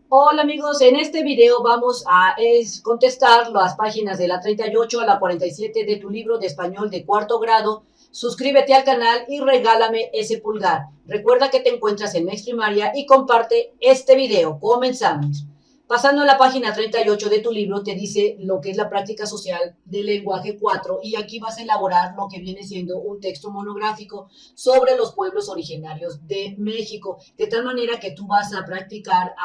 Hola amigos, en este video vamos a contestar las páginas de la 38 a la 47 de tu libro de español de cuarto grado. Suscríbete al canal y regálame ese pulgar. Recuerda que te encuentras en Next Primaria y comparte este video. Comenzamos. Pasando a la página 38 de tu libro, te dice lo que es la práctica social del lenguaje 4 y aquí vas a elaborar lo que viene siendo un texto monográfico sobre los pueblos originarios de México, de tal manera que tú vas a practicar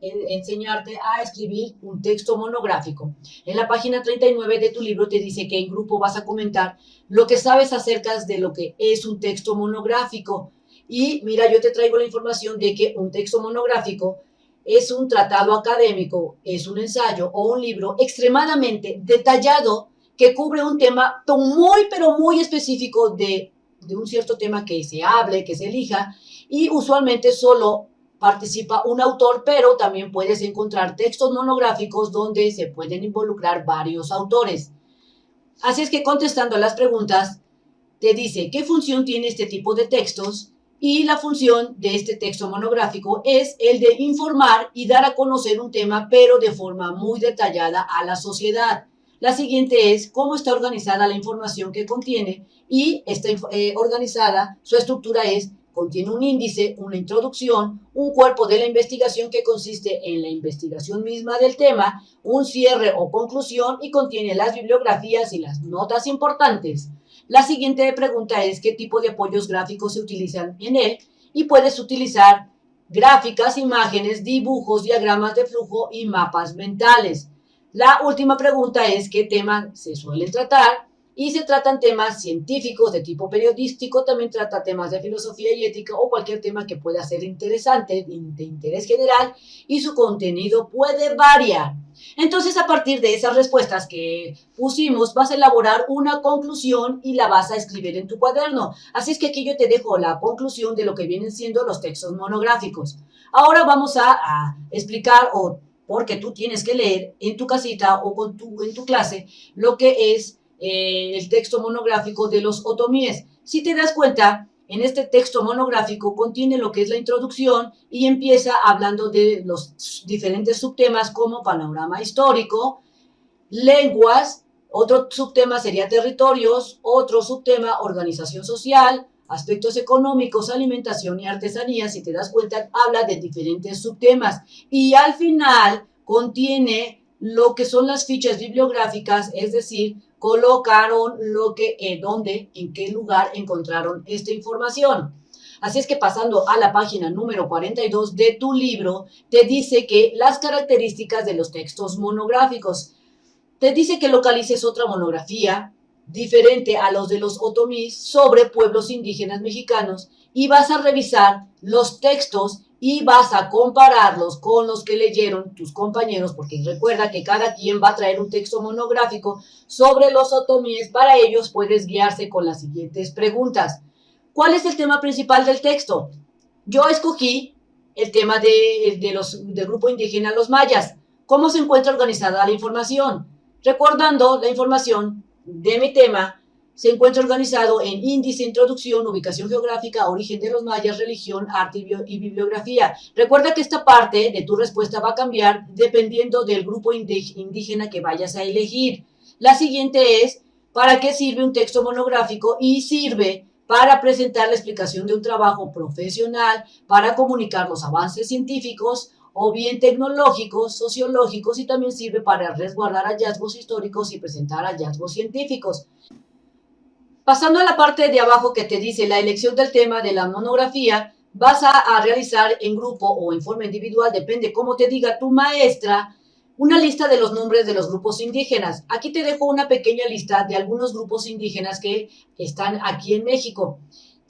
enseñarte a escribir un texto monográfico. En la página 39 de tu libro te dice que en grupo vas a comentar lo que sabes acerca de lo que es un texto monográfico. Y mira, yo te traigo la información de que un texto monográfico es un tratado académico, es un ensayo o un libro extremadamente detallado que cubre un tema muy, pero muy específico de un cierto tema que se hable, que se elija, y usualmente solo participa un autor, pero también puedes encontrar textos monográficos donde se pueden involucrar varios autores. Así es que contestando a las preguntas, te dice qué función tiene este tipo de textos y la función de este texto monográfico es el de informar y dar a conocer un tema, pero de forma muy detallada a la sociedad. La siguiente es cómo está organizada la información que contiene y está organizada, su estructura contiene un índice, una introducción, un cuerpo de la investigación que consiste en la investigación misma del tema, un cierre o conclusión y contiene las bibliografías y las notas importantes. La siguiente pregunta es qué tipo de apoyos gráficos se utilizan en él y puedes utilizar gráficas, imágenes, dibujos, diagramas de flujo y mapas mentales. La última pregunta es qué temas se suelen tratar y se tratan temas científicos de tipo periodístico, también trata temas de filosofía y ética o cualquier tema que pueda ser interesante, de interés general y su contenido puede variar. Entonces, a partir de esas respuestas que pusimos, vas a elaborar una conclusión y la vas a escribir en tu cuaderno. Así es que aquí yo te dejo la conclusión de lo que vienen siendo los textos monográficos. Ahora vamos a explicar, o porque tú tienes que leer en tu casita o en tu clase, lo que es el texto monográfico de los otomíes. Si te das cuenta, en este texto monográfico contiene lo que es la introducción y empieza hablando de los diferentes subtemas como panorama histórico, lenguas, otro subtema sería territorios, otro subtema organización social, aspectos económicos, alimentación y artesanía. Si te das cuenta, habla de diferentes subtemas y al final contiene lo que son las fichas bibliográficas, es decir, colocaron lo que, dónde, en qué lugar encontraron esta información. Así es que pasando a la página número 42 de tu libro, te dice que las características de los textos monográficos. Te dice que localices otra monografía diferente a los de los otomís sobre pueblos indígenas mexicanos y vas a revisar los textos y vas a compararlos con los que leyeron tus compañeros, porque recuerda que cada quien va a traer un texto monográfico sobre los otomíes. Para ellos puedes guiarse con las siguientes preguntas. ¿Cuál es el tema principal del texto? Yo escogí el tema del grupo indígena Los Mayas. ¿Cómo se encuentra organizada la información? Recordando la información de mi tema, se encuentra organizado en índice, introducción, ubicación geográfica, origen de los mayas, religión, arte y bibliografía. Recuerda que esta parte de tu respuesta va a cambiar dependiendo del grupo indígena que vayas a elegir. La siguiente es, ¿para qué sirve un texto monográfico? Y sirve para presentar la explicación de un trabajo profesional, para comunicar los avances científicos o bien tecnológicos, sociológicos, y también sirve para resguardar hallazgos históricos y presentar hallazgos científicos. Pasando a la parte de abajo que te dice la elección del tema de la monografía, vas a realizar en grupo o en forma individual, depende cómo te diga tu maestra, una lista de los nombres de los grupos indígenas. Aquí te dejo una pequeña lista de algunos grupos indígenas que están aquí en México.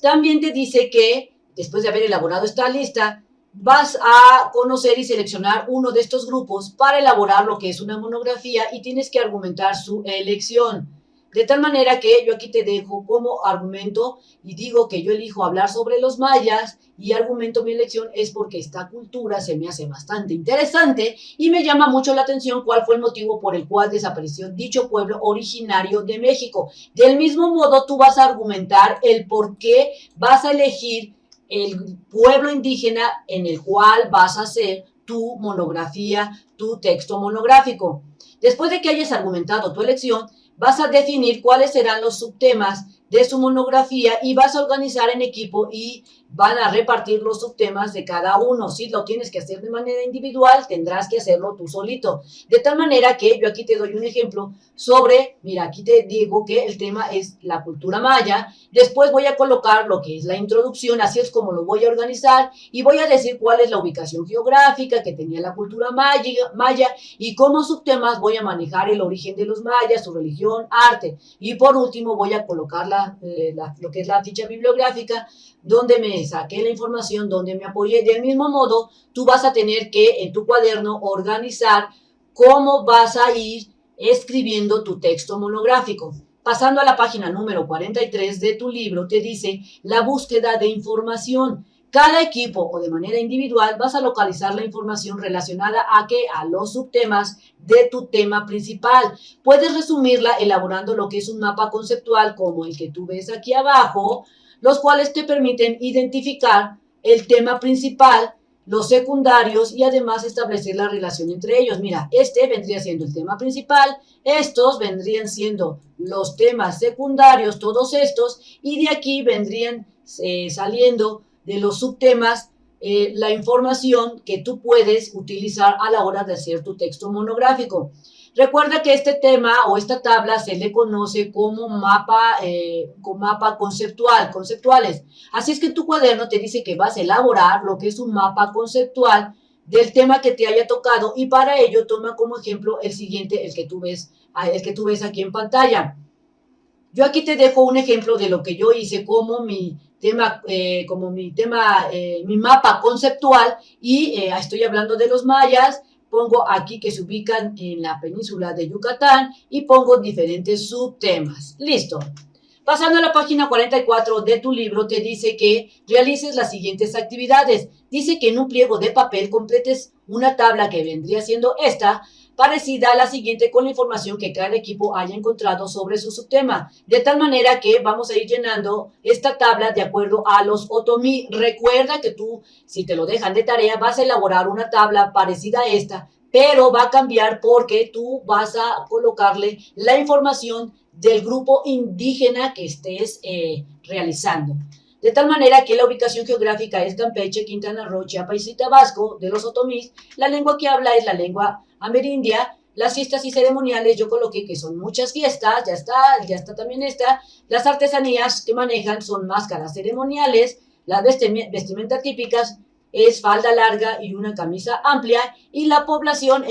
También te dice que después de haber elaborado esta lista, vas a conocer y seleccionar uno de estos grupos para elaborar lo que es una monografía y tienes que argumentar su elección. De tal manera que yo aquí te dejo como argumento y digo que yo elijo hablar sobre los mayas y argumento mi elección es porque esta cultura se me hace bastante interesante y me llama mucho la atención cuál fue el motivo por el cual desapareció dicho pueblo originario de México. Del mismo modo, tú vas a argumentar el por qué vas a elegir el pueblo indígena en el cual vas a hacer tu monografía, tu texto monográfico. Después de que hayas argumentado tu elección, vas a definir cuáles serán los subtemas de su monografía y vas a organizar en equipo y van a repartir los subtemas de cada uno. Si lo tienes que hacer de manera individual, tendrás que hacerlo tú solito. De tal manera que yo aquí te doy un ejemplo sobre, mira, aquí te digo que el tema es la cultura maya. Después voy a colocar lo que es la introducción, así es como lo voy a organizar y voy a decir cuál es la ubicación geográfica que tenía la cultura maya y como subtemas voy a manejar el origen de los mayas, su religión, arte. Y por último voy a colocar lo que es la ficha bibliográfica, donde me saqué la información, donde me apoyé. Del mismo modo, tú vas a tener que en tu cuaderno organizar cómo vas a ir escribiendo tu texto monográfico. Pasando a la página número 43 de tu libro, te dice la búsqueda de información. Cada equipo o de manera individual vas a localizar la información relacionada a los subtemas de tu tema principal. Puedes resumirla elaborando lo que es un mapa conceptual como el que tú ves aquí abajo, los cuales te permiten identificar el tema principal, los secundarios y además establecer la relación entre ellos. Mira, este vendría siendo el tema principal, estos vendrían siendo los temas secundarios, todos estos, y de aquí vendrían saliendo de los subtemas la información que tú puedes utilizar a la hora de hacer tu texto monográfico. Recuerda que este tema o esta tabla se le conoce como mapa conceptuales. Así es que en tu cuaderno te dice que vas a elaborar lo que es un mapa conceptual del tema que te haya tocado y para ello toma como ejemplo el siguiente, el que tú ves aquí en pantalla. Yo aquí te dejo un ejemplo de lo que yo hice como mi mapa conceptual y estoy hablando de los mayas. Pongo aquí que se ubican en la península de Yucatán y pongo diferentes subtemas. Listo. Pasando a la página 44 de tu libro, te dice que realices las siguientes actividades. Dice que en un pliego de papel completes una tabla que vendría siendo esta, parecida a la siguiente con la información que cada equipo haya encontrado sobre su subtema. De tal manera que vamos a ir llenando esta tabla de acuerdo a los otomí. Recuerda que tú, si te lo dejan de tarea, vas a elaborar una tabla parecida a esta, pero va a cambiar porque tú vas a colocarle la información del grupo indígena que estés realizando. De tal manera que la ubicación geográfica es Campeche, Quintana Roo, Chiapas y Tabasco de los otomís. La lengua que habla es la lengua amerindia. Las fiestas y ceremoniales yo coloqué que son muchas fiestas, ya está también esta. Las artesanías que manejan son máscaras ceremoniales. Las vestimentas típicas es falda larga y una camisa amplia. Y la población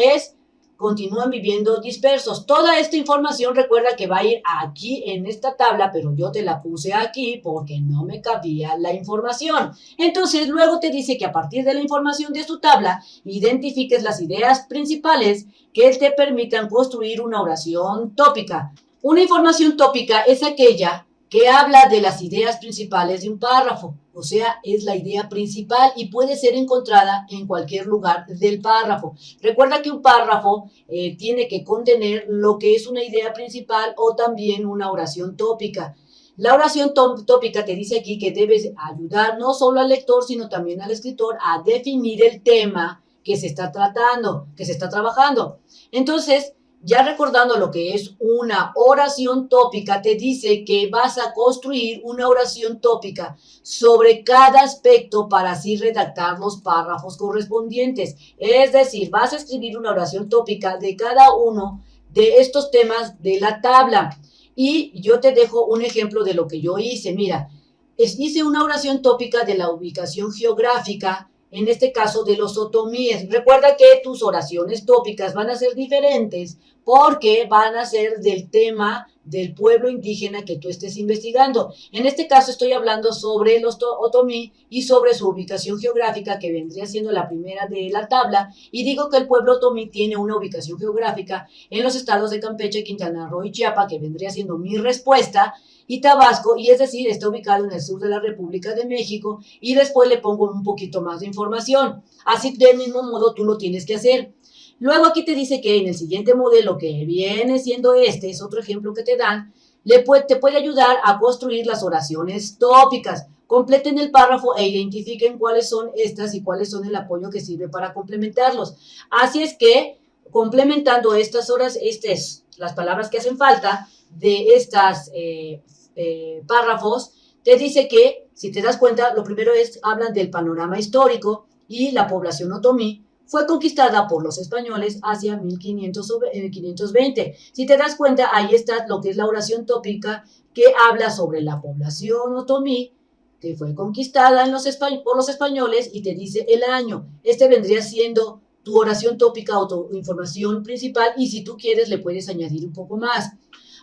continúan viviendo dispersos. Toda esta información recuerda que va a ir aquí en esta tabla, pero yo te la puse aquí porque no me cabía la información. Entonces luego te dice que a partir de la información de tu tabla identifiques las ideas principales que te permitan construir una oración tópica. Una información tópica es aquella que habla de las ideas principales de un párrafo, o sea, es la idea principal y puede ser encontrada en cualquier lugar del párrafo. Recuerda que un párrafo tiene que contener lo que es una idea principal o también una oración tópica. La oración tópica te dice aquí que debes ayudar no solo al lector, sino también al escritor a definir el tema que se está tratando, que se está trabajando. Entonces, ya recordando lo que es una oración tópica, te dice que vas a construir una oración tópica sobre cada aspecto para así redactar los párrafos correspondientes. Es decir, vas a escribir una oración tópica de cada uno de estos temas de la tabla. Y yo te dejo un ejemplo de lo que yo hice. Mira, hice una oración tópica de la ubicación geográfica, en este caso de los otomíes. Recuerda que tus oraciones tópicas van a ser diferentes porque van a ser del tema del pueblo indígena que tú estés investigando. En este caso estoy hablando sobre los otomí y sobre su ubicación geográfica, que vendría siendo la primera de la tabla, y digo que el pueblo otomí tiene una ubicación geográfica en los estados de Campeche, Quintana Roo y Chiapas, que vendría siendo mi respuesta, y Tabasco, y es decir, está ubicado en el sur de la República de México, y después le pongo un poquito más de información. Así del mismo modo tú lo tienes que hacer. Luego aquí te dice que en el siguiente modelo, que viene siendo este, es otro ejemplo que te dan, te puede ayudar a construir las oraciones tópicas. Completen el párrafo e identifiquen cuáles son estas y cuáles son el apoyo que sirve para complementarlos. Así es que, complementando estas horas, las palabras que hacen falta de estas párrafos, te dice que, si te das cuenta, lo primero hablan del panorama histórico y la población otomí fue conquistada por los españoles hacia 1520. Si te das cuenta, ahí está lo que es la oración tópica que habla sobre la población otomí que fue conquistada por los españoles y te dice el año. Este vendría siendo tu oración tópica o tu información principal y si tú quieres le puedes añadir un poco más.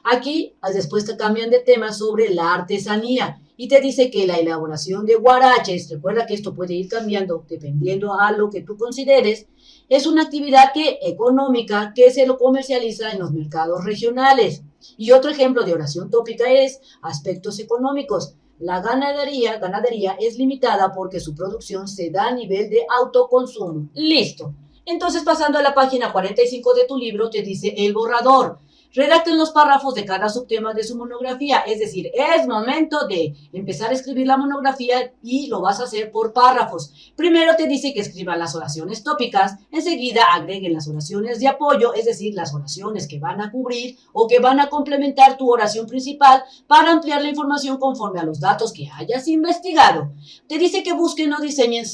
Aquí después te cambian de tema sobre la artesanía y te dice que la elaboración de huaraches, recuerda que esto puede ir cambiando dependiendo a lo que tú consideres, es una actividad económica que se lo comercializa en los mercados regionales. Y otro ejemplo de oración tópica es aspectos económicos. La ganadería es limitada porque su producción se da a nivel de autoconsumo. Listo. Entonces, pasando a la página 45 de tu libro, te dice el borrador. Redacten los párrafos de cada subtema de su monografía, es decir, es momento de empezar a escribir la monografía y lo vas a hacer por párrafos. Primero te dice que escriban las oraciones tópicas, enseguida agreguen las oraciones de apoyo, es decir, las oraciones que van a cubrir o que van a complementar tu oración principal para ampliar la información conforme a los datos que hayas investigado. Te dice que busquen o diseñen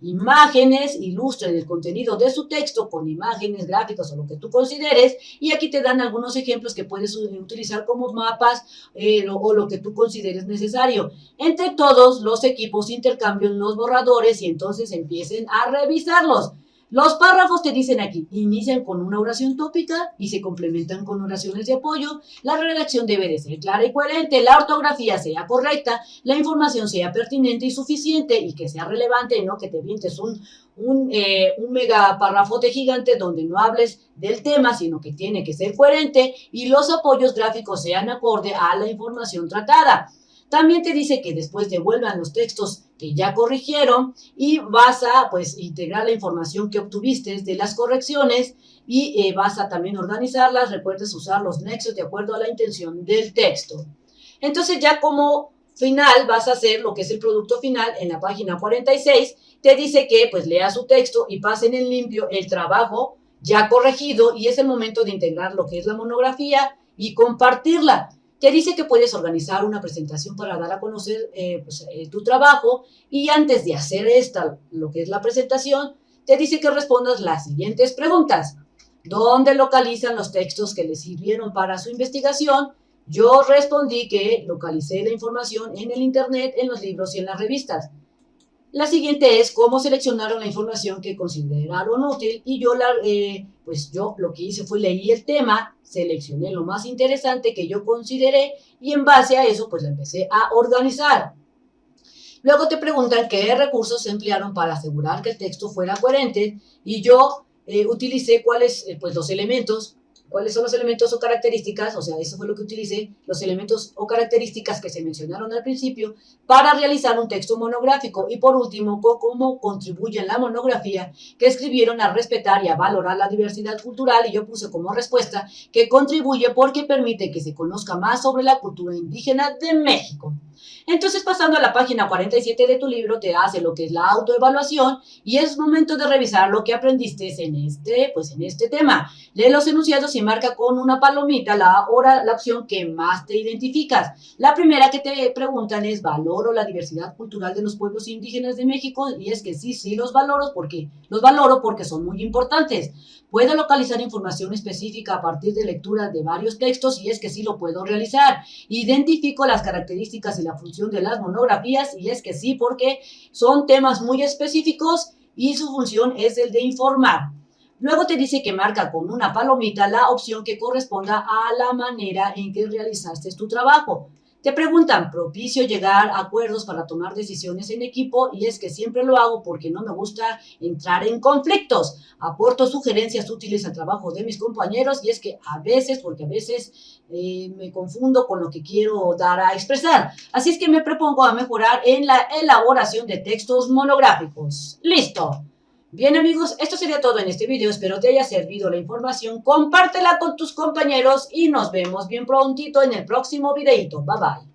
imágenes, ilustren el contenido de su texto con imágenes, gráficos o lo que tú consideres y aquí te dan algunos ejemplos que puedes utilizar como mapas o lo que tú consideres necesario. Entre todos los equipos intercambian los borradores y entonces empiecen a revisarlos. Los párrafos te dicen aquí, inician con una oración tópica y se complementan con oraciones de apoyo. La redacción debe de ser clara y coherente, la ortografía sea correcta, la información sea pertinente y suficiente y que sea relevante, no que te vientes un mega párrafote gigante donde no hables del tema, sino que tiene que ser coherente y los apoyos gráficos sean acorde a la información tratada. También te dice que después devuelvan los textos que ya corrigieron y vas a integrar la información que obtuviste de las correcciones y vas a también organizarlas. Recuerdes usar los nexos de acuerdo a la intención del texto. Entonces ya como final vas a hacer lo que es el producto final en la página 46. Te dice que leas su texto y pasen en limpio el trabajo ya corregido y es el momento de integrar lo que es la monografía y compartirla. Te dice que puedes organizar una presentación para dar a conocer tu trabajo y antes de hacer lo que es la presentación, te dice que respondas las siguientes preguntas. ¿Dónde localizan los textos que les sirvieron para su investigación? Yo respondí que localicé la información en el internet, en los libros y en las revistas. La siguiente es cómo seleccionaron la información que consideraron útil y yo lo que hice fue leí el tema, seleccioné lo más interesante que yo consideré y en base a eso la empecé a organizar. Luego te preguntan qué recursos se emplearon para asegurar que el texto fuera coherente y yo utilicé cuáles son los elementos o características, o sea, eso fue lo que utilicé, los elementos o características que se mencionaron al principio para realizar un texto monográfico y por último, cómo contribuye en la monografía que escribieron a respetar y a valorar la diversidad cultural y yo puse como respuesta que contribuye porque permite que se conozca más sobre la cultura indígena de México. Entonces, pasando a la página 47 de tu libro, te hace lo que es la autoevaluación y es momento de revisar lo que aprendiste en este tema. Lee los enunciados y marca con una palomita la opción que más te identificas. La primera que te preguntan es, ¿valoro la diversidad cultural de los pueblos indígenas de México? Y es que sí los valoro porque son muy importantes. Puedo localizar información específica a partir de lectura de varios textos y es que sí lo puedo realizar. Identifico las características y la función de las monografías y es que sí porque son temas muy específicos y su función es el de informar. Luego te dice que marca con una palomita la opción que corresponda a la manera en que realizaste tu trabajo. Te preguntan, propicio llegar a acuerdos para tomar decisiones en equipo y es que siempre lo hago porque no me gusta entrar en conflictos. Aporto sugerencias útiles al trabajo de mis compañeros y es que a veces me confundo con lo que quiero dar a expresar. Así es que me propongo a mejorar en la elaboración de textos monográficos. ¡Listo! Bien amigos, esto sería todo en este video, espero te haya servido la información, compártela con tus compañeros y nos vemos bien prontito en el próximo videito, bye bye.